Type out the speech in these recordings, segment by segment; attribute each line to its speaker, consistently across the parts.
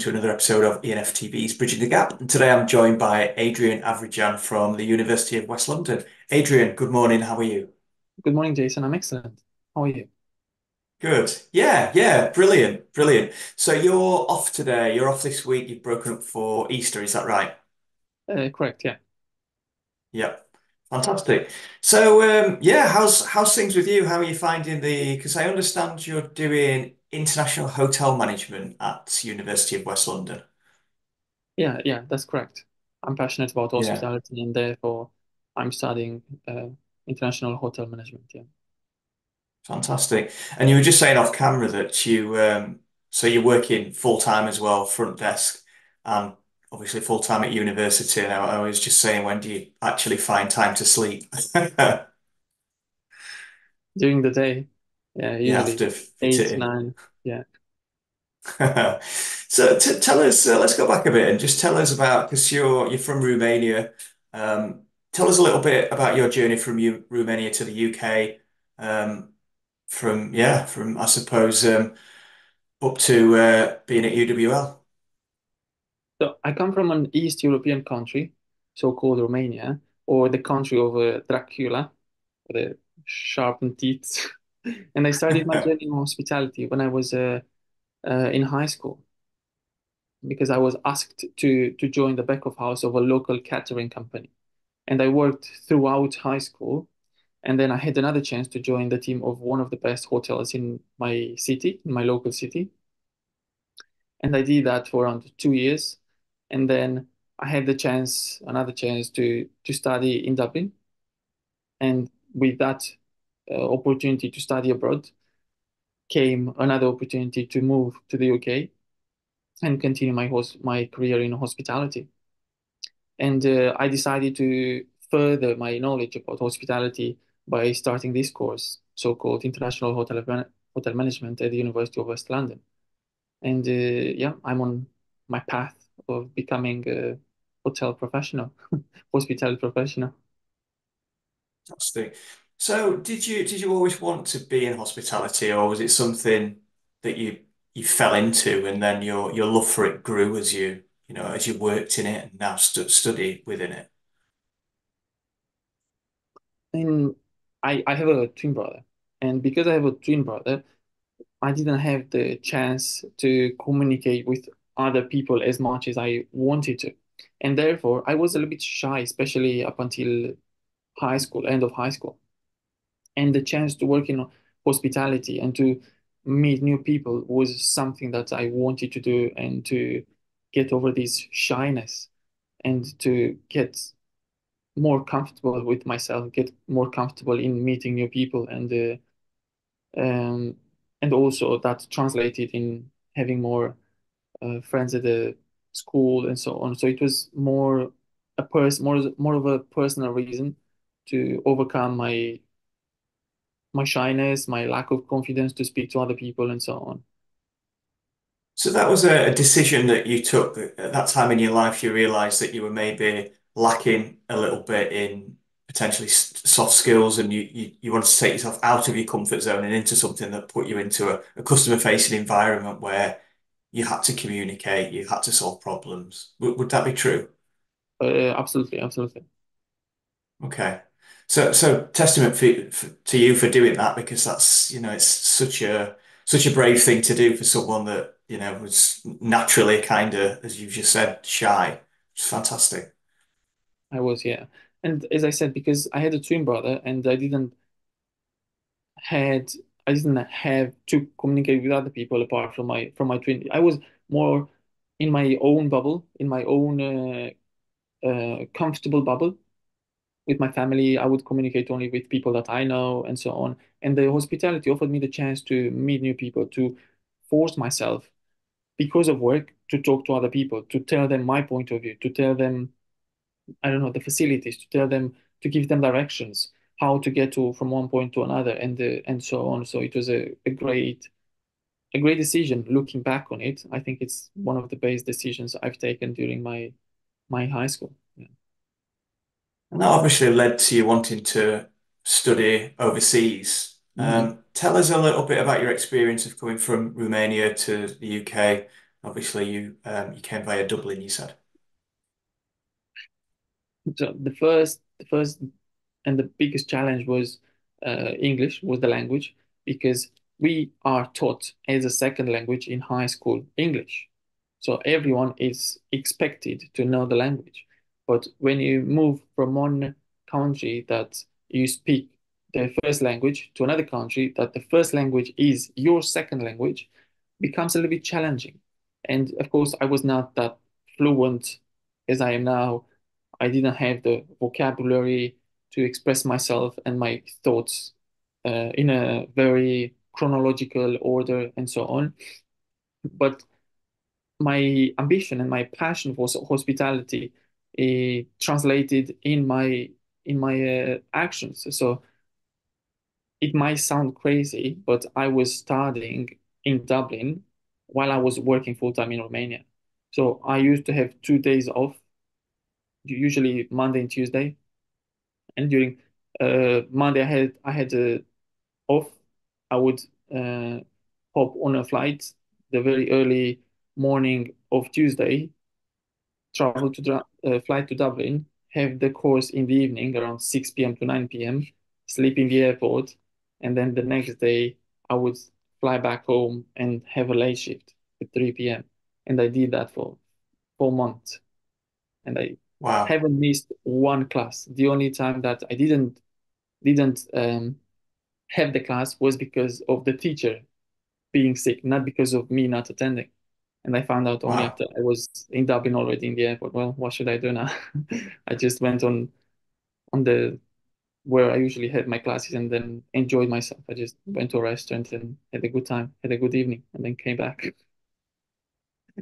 Speaker 1: to another episode of E&F TV's Bridging the Gap. And today I'm joined by Adrian Avrigean from the University of West London. Adrian, good morning. How are you?
Speaker 2: Good morning, Jason. I'm excellent. How are you?
Speaker 1: Good. Yeah, brilliant, brilliant. So you're off today. You're off this week. You've broken up for Easter. Is that right?
Speaker 2: Correct, yeah.
Speaker 1: Yep. Fantastic. So yeah, how's things with you? How are you finding the? Because I understand you're doing international hotel management at University of West London.
Speaker 2: Yeah, that's correct. I'm passionate about
Speaker 1: Yeah.
Speaker 2: hospitality and therefore I'm studying international hotel management, yeah.
Speaker 1: Fantastic. And you were just saying off camera that so you're working full time as well, front desk, and obviously full time at university. And I was just saying, when do you actually find time to sleep?
Speaker 2: During the day, yeah,
Speaker 1: You have
Speaker 2: usually
Speaker 1: to fit it
Speaker 2: eight,
Speaker 1: in.
Speaker 2: nine, yeah.
Speaker 1: So t tell us, let's go back a bit and just tell us about, because you're from Romania. Um, Tell us a little bit about your journey from Romania to the UK. Um, from I suppose up to being at UWL.
Speaker 2: So I come from an East European country, so-called Romania, or the country of Dracula, the sharpened teeth. And I started my journey in hospitality when I was in high school, because I was asked to join the back of house of a local catering company. And I worked throughout high school. And then I had another chance to join the team of one of the best hotels in my city, in my local city. And I did that for around 2 years. And then I had another chance to study in Dublin. And with that opportunity to study abroad came another opportunity to move to the UK and continue my career in hospitality. And I decided to further my knowledge about hospitality by starting this course, so-called International Hotel Management at the University of West London. And yeah, I'm on my path of becoming a hotel professional, hospitality professional.
Speaker 1: Fantastic. So, did you always want to be in hospitality, or was it something that you fell into, and then your love for it grew as as you worked in it and now study within it?
Speaker 2: And I have a twin brother. And because I have a twin brother, I didn't have the chance to communicate with other people as much as I wanted to. And therefore, I was a little bit shy, especially up until high school, end of high school. And the chance to work in hospitality and to meet new people was something that I wanted to do and to get over this shyness and to get more comfortable with myself, get more comfortable in meeting new people um, and also that translated in having more friends at the school and so on. So it was more of a personal reason to overcome my shyness, my lack of confidence to speak to other people and so on.
Speaker 1: So that was a decision that you took at that time in your life. You realized that you were maybe lacking a little bit in potentially soft skills, and you wanted to take yourself out of your comfort zone and into something that put you into a customer-facing environment where you had to communicate, you had to solve problems. Would that be true?
Speaker 2: Absolutely, absolutely.
Speaker 1: Okay. So testament to you for doing that, because that's, it's such a brave thing to do for someone that, was naturally kind of, as you've just said, shy. It's fantastic.
Speaker 2: I was, yeah. And as I said, because I had a twin brother and had I didn't have to communicate with other people apart from my twin. I was more in my own bubble, in my own comfortable bubble with my family. I would communicate only with people that I know and so on. And the hospitality offered me the chance to meet new people, to force myself because of work to talk to other people, to tell them my point of view, to tell them, I don't know, the facilities, to tell them, to give them directions, how to get to from one point to another, and so on. So it was a great decision. Looking back on it, I think it's one of the best decisions I've taken during my high school. Yeah.
Speaker 1: And that obviously led to you wanting to study overseas.
Speaker 2: Mhm.
Speaker 1: Tell us a little bit about your experience of coming from Romania to the UK. Obviously, you came via Dublin, you said.
Speaker 2: So the first and the biggest challenge was English, was the language, because we are taught as a second language in high school English. So everyone is expected to know the language. But when you move from one country that you speak the first language to another country that the first language is your second language, becomes a little bit challenging. And of course, I was not that fluent as I am now. I didn't have the vocabulary to express myself and my thoughts in a very chronological order and so on. But my ambition and my passion for hospitality translated in my actions. So it might sound crazy, but I was studying in Dublin while I was working full time in Romania. So I used to have 2 days off, usually Monday and Tuesday. And during Monday, I had off. I would uh, hop on a flight the very early morning of Tuesday, travel to flight to Dublin, have the course in the evening around 6 p.m. to 9 p.m., sleep in the airport, and then the next day I would fly back home and have a late shift at 3 p.m. And I did that for 4 months, and I
Speaker 1: Wow.
Speaker 2: haven't missed one class. The only time that I didn't have the class was because of the teacher being sick, not because of me not attending. And I found out only
Speaker 1: Wow.
Speaker 2: after I was in Dublin already in the airport. Well, what should I do now? I just went on the where I usually had my classes and then enjoyed myself. I just went to a restaurant and had a good time, had a good evening, and then came back.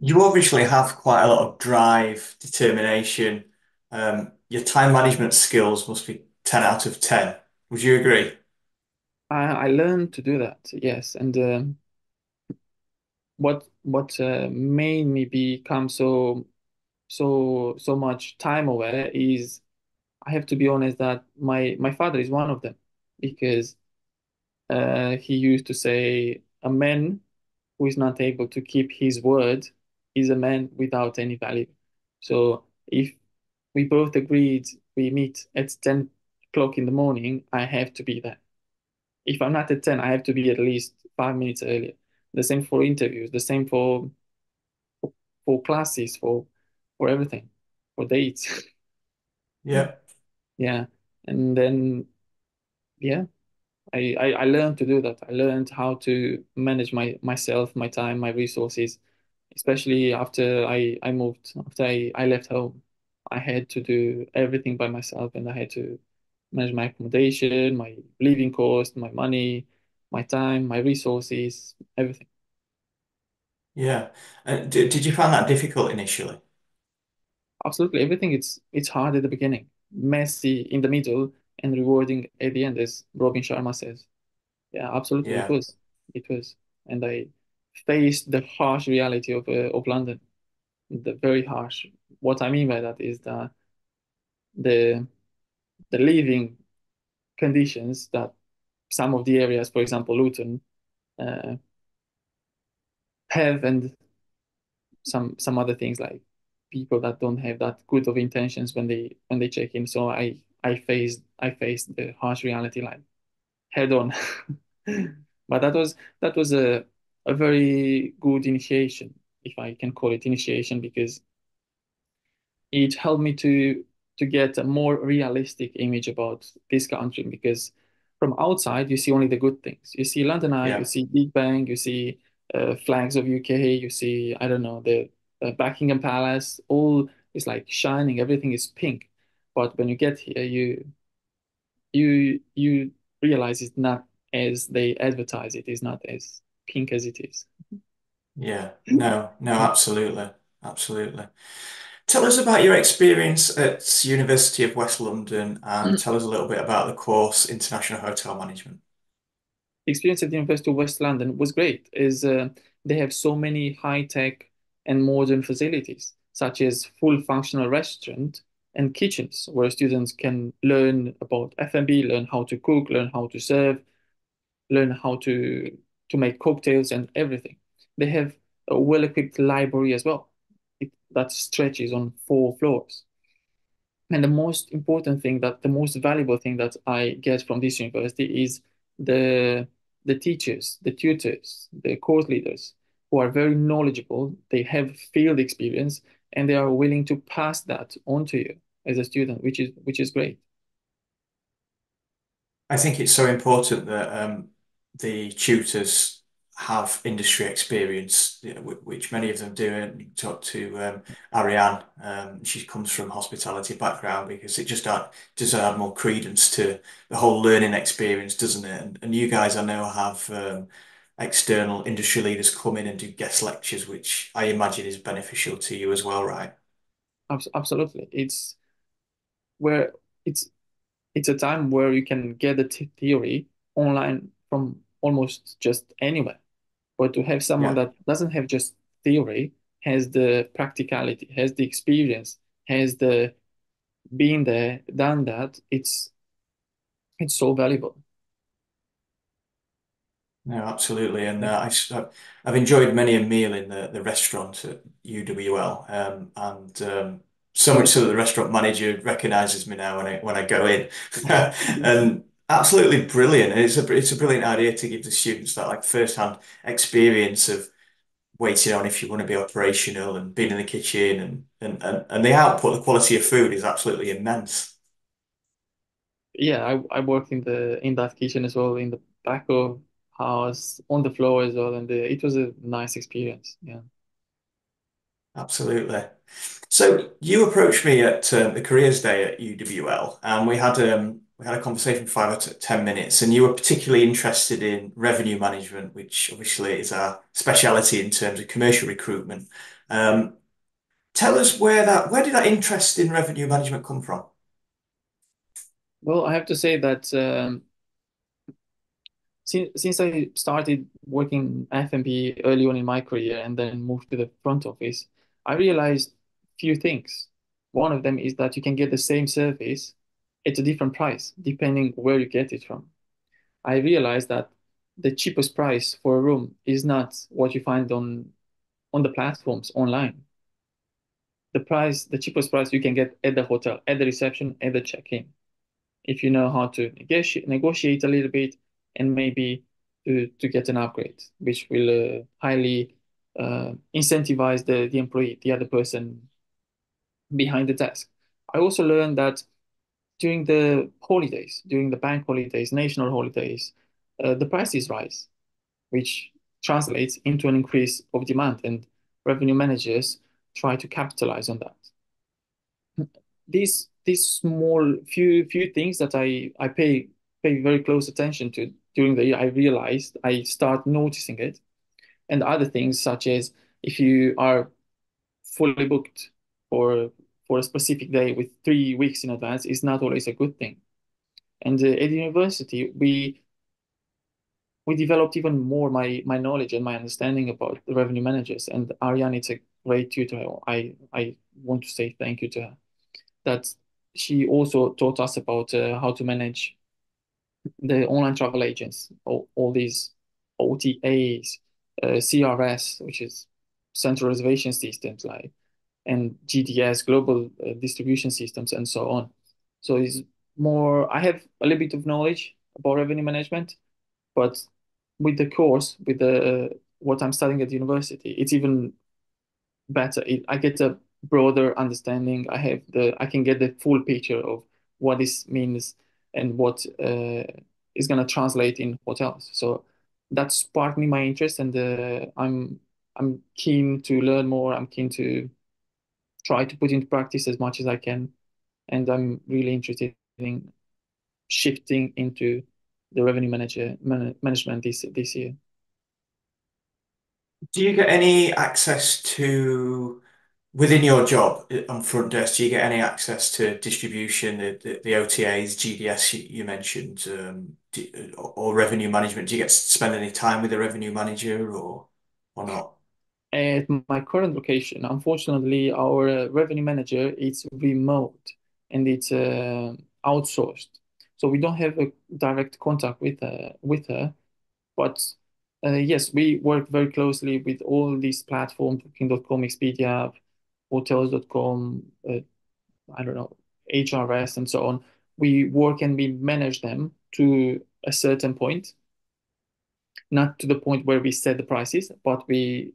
Speaker 1: You obviously have quite a lot of drive, determination. Your time management skills must be 10 out of 10. Would you agree?
Speaker 2: I learned to do that, yes. And what made me become so much time aware is I have to be honest that my father is one of them because he used to say a man who is not able to keep his word is a man without any value. So if we both agreed we meet at 10 o'clock in the morning, I have to be there. If I'm not at 10, I have to be at least 5 minutes earlier. The same for interviews, the same for classes, for everything, for dates.
Speaker 1: Yeah.
Speaker 2: Yeah. And then yeah, I learned to do that. I learned how to manage myself, my time, my resources, especially after I moved, after I left home. I had to do everything by myself and I had to manage my accommodation, my living cost, my money, my time, my resources, everything.
Speaker 1: Yeah. Did you find that difficult initially?
Speaker 2: Absolutely everything. It's hard at the beginning, messy in the middle, and rewarding at the end, as Robin Sharma says. Yeah, absolutely. It
Speaker 1: Yeah.
Speaker 2: was. It was. And I faced the harsh reality of London. The very harsh. What I mean by that is that the the living conditions that some of the areas, for example, Luton, uh, have, and some other things like people that don't have that good of intentions when they check in. So I faced the harsh reality like head on. But that was a very good initiation, if I can call it initiation, because it helped me to get a more realistic image about this country. Because from outside you see only the good things. You see London Eye, you
Speaker 1: Yeah.
Speaker 2: see Big Bang, you see flags of UK, you see I don't know the Buckingham Palace. All is like shining. Everything is pink. But when you get here, you realize it's not as they advertise it. It's not as pink as it is.
Speaker 1: Yeah. No, no, absolutely. Absolutely. Tell us about your experience at University of West London and tell us a little bit about the course International Hotel Management.
Speaker 2: Experience at the University of West London was great. Is They have so many high-tech and modern facilities, such as full functional restaurant and kitchens, where students can learn about F&B, learn how to cook, learn how to serve, learn how to make cocktails and everything. They have a well-equipped library as well. That stretches on 4 floors. And the most important thing that the most valuable thing that I get from this university is the the teachers, the tutors, the course leaders who are very knowledgeable. They have field experience and they are willing to pass that on to you as a student, which is great.
Speaker 1: I think it's so important that the tutors have industry experience, you know, which many of them do. And you talk to Ariane, she comes from hospitality background because it just does add more credence to the whole learning experience, doesn't it? And you guys, I know, have external industry leaders come in and do guest lectures, which I imagine is beneficial to you as well, right?
Speaker 2: Absolutely. Where it's it's a time where you can get the theory online from almost just anywhere. But to have someone
Speaker 1: Yeah.
Speaker 2: that doesn't have just theory, has the practicality, has the experience, has the been there, done that, it's so valuable.
Speaker 1: No, absolutely. And I've enjoyed many a meal in the restaurant at UWL. And so much so that the restaurant manager recognizes me now when I go in. And absolutely brilliant. And it's a brilliant idea to give the students that like first-hand experience of waiting on if you want to be operational and being in the kitchen and the output, the quality of food is absolutely immense.
Speaker 2: Yeah, I worked in that kitchen as well, in the back of house, on the floor as well, and it was a nice experience. Yeah.
Speaker 1: Absolutely. So you approached me at the careers day at UWL, and we had a conversation for 5 or 10 minutes, and you were particularly interested in revenue management, which obviously is our speciality in terms of commercial recruitment. Um, Tell us where did that interest in revenue management come from?
Speaker 2: Well, I have to say that since I started working F&B early on in my career and then moved to the front office, I realized few things. One of them is that you can get the same service at a different price depending where you get it from. I realized that the cheapest price for a room is not what you find on the platforms online. The cheapest price you can get at the hotel, at the reception, at the check-in, if you know how to negotiate a little bit and maybe to get an upgrade, which will highly incentivize the employee, the other person behind the desk. I also learned that during the holidays, during the bank holidays, national holidays, the prices rise, which translates into an increase of demand, and revenue managers try to capitalize on that. These small few things that I pay very close attention to during the year, I realized I start noticing it, and other things such as if you are fully booked for for a specific day with 3 weeks in advance is not always a good thing. And at university, we developed even more my knowledge and my understanding about the revenue managers. And Ariane, it's a great tutor. I want to say thank you to her. That she also taught us about how to manage the online travel agents, all these OTAs, CRS, which is central reservation systems, like, and GDS, global distribution systems, and so on. So it's more, I have a little bit of knowledge about revenue management, but with the course, with the what I'm studying at university, it's even better. I get a broader understanding. I can get the full picture of what this means and what is going to translate in hotels. So that sparked me my interest, and I'm keen to learn more. I'm keen to try to put into practice as much as I can, and I'm really interested in shifting into the management this year.
Speaker 1: Do you get any access to within your job on front desk? Do you get any access to distribution, the OTAs, GDS you mentioned, or revenue management? Do you get to spend any time with a revenue manager or not?
Speaker 2: At my current location, unfortunately, our revenue manager is remote and it's outsourced. So we don't have a direct contact with her, but Yes, we work very closely with all these platforms, Booking.com, Expedia, Hotels.com, I don't know, HRS, and so on. We work and we manage them to a certain point, not to the point where we set the prices, but we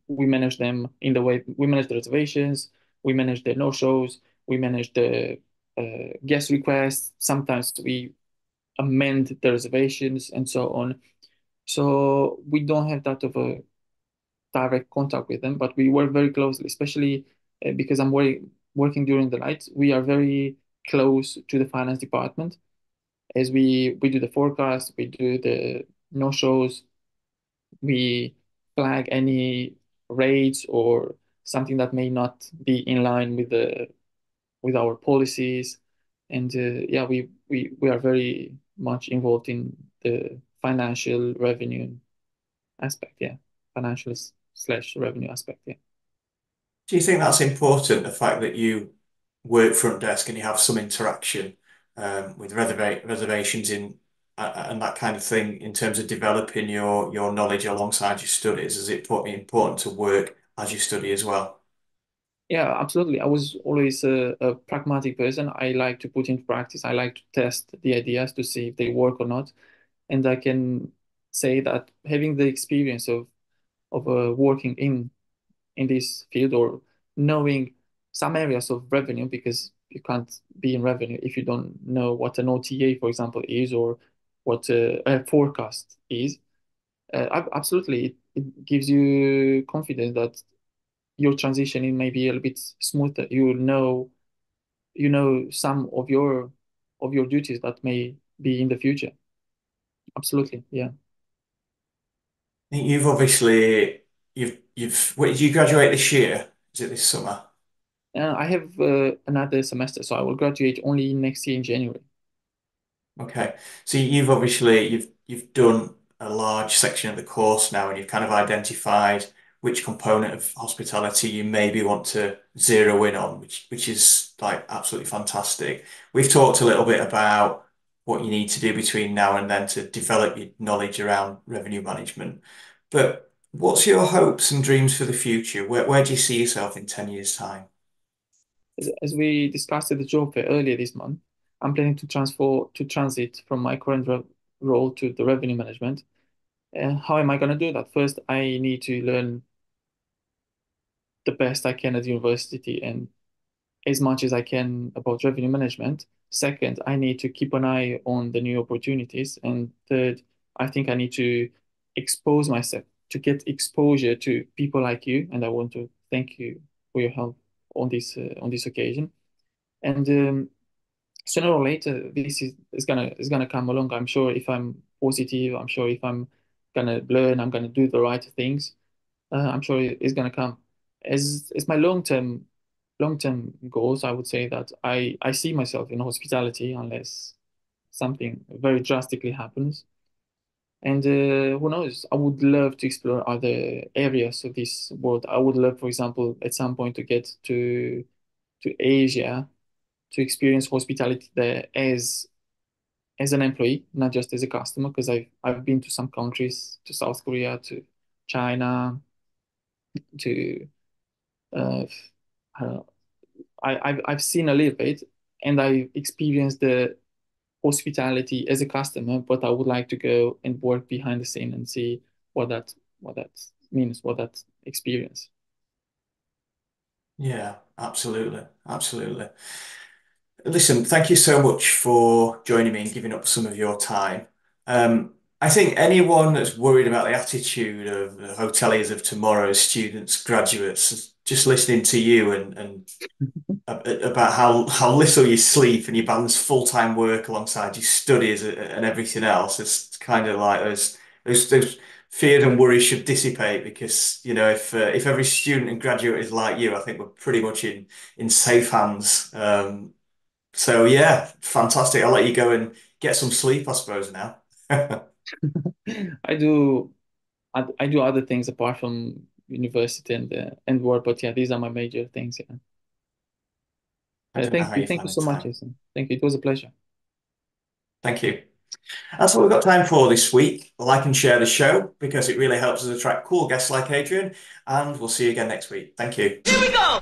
Speaker 2: manage them in the way we manage the reservations, we manage the no-shows, we manage the guest requests. Sometimes we amend the reservations and so on. So we don't have that of a direct contact with them, but we work very closely, especially because working during the night. We are very close to the finance department as we do the forecast, we do the no shows, we flag any rates or something that may not be in line with the with our policies, and yeah, we are very much involved in the financial revenue aspect. Yeah, financial slash revenue aspect. Yeah.
Speaker 1: Do you think that's important, the fact that you work front desk and you have some interaction with reservations and that kind of thing in terms of developing your knowledge alongside your studies? Is it important to work as you study as well?
Speaker 2: Yeah, absolutely. I was always a pragmatic person. I like to put into practice. I like to test the ideas to see if they work or not. And I can say that having the experience of working in this field or knowing some areas of revenue, because you can't be in revenue if you don't know what an OTA, for example, is, or what a forecast is. Absolutely, it gives you confidence that your transitioning may be a little bit smoother. You know some of your duties that may be in the future. Absolutely, yeah.
Speaker 1: I think you've obviously what did you graduate this year? Is it this summer?
Speaker 2: I have another semester, so I will graduate only next year in January.
Speaker 1: Okay. So you've obviously you've done a large section of the course now and you've kind of identified which component of hospitality you maybe want to zero in on, which is like absolutely fantastic. We've talked a little bit about what you need to do between now and then to develop your knowledge around revenue management. But what's your hopes and dreams for the future? Where do you see yourself in 10 years' time?
Speaker 2: As we discussed at the job fair earlier this month, I'm planning to transit from my current role to the revenue management. How am I going to do that? First, I need to learn the best I can at university and as much as I can about revenue management. Second, I need to keep an eye on the new opportunities. And third, I think I need to expose myself to get exposure to people like you. And I want to thank you for your help on this occasion. And sooner or later, is gonna come along. I'm sure if I'm positive, I'm sure if I'm gonna learn, I'm gonna do the right things. I'm sure it's gonna come. As my long term goals, I would say that I see myself in hospitality unless something very drastically happens. And who knows? I would love to explore other areas of this world. I would love, for example, at some point to get to Asia to experience hospitality there as an employee, not just as a customer, because I've been to some countries, to South Korea, to China, to uh, I don't know. I've seen a little bit, and I experienced the hospitality as a customer, but I would like to go and work behind the scene and see what that means, what that experience.
Speaker 1: Yeah, absolutely. Absolutely. Listen, thank you so much for joining me and giving up some of your time. I think anyone that's worried about the attitude of the hoteliers of tomorrow, students, graduates, just listening to you and about how little you sleep and you balance full-time work alongside your studies and everything else, it's kind of like those fears and worries should dissipate because if every student and graduate is like you, I think we're pretty much in safe hands. So yeah, fantastic. I'll let you go and get some sleep, I suppose now.
Speaker 2: I do I do other things apart from university and work, but yeah, these are my major things. Yeah.
Speaker 1: I don't know how you're
Speaker 2: Thank you
Speaker 1: finding
Speaker 2: so much,
Speaker 1: time.
Speaker 2: Jason. Thank you. It was a pleasure.
Speaker 1: Thank you. That's what we've got time for this week. Like and share the show because it really helps us attract cool guests like Adrian. And we'll see you again next week. Thank you.
Speaker 3: Here we go!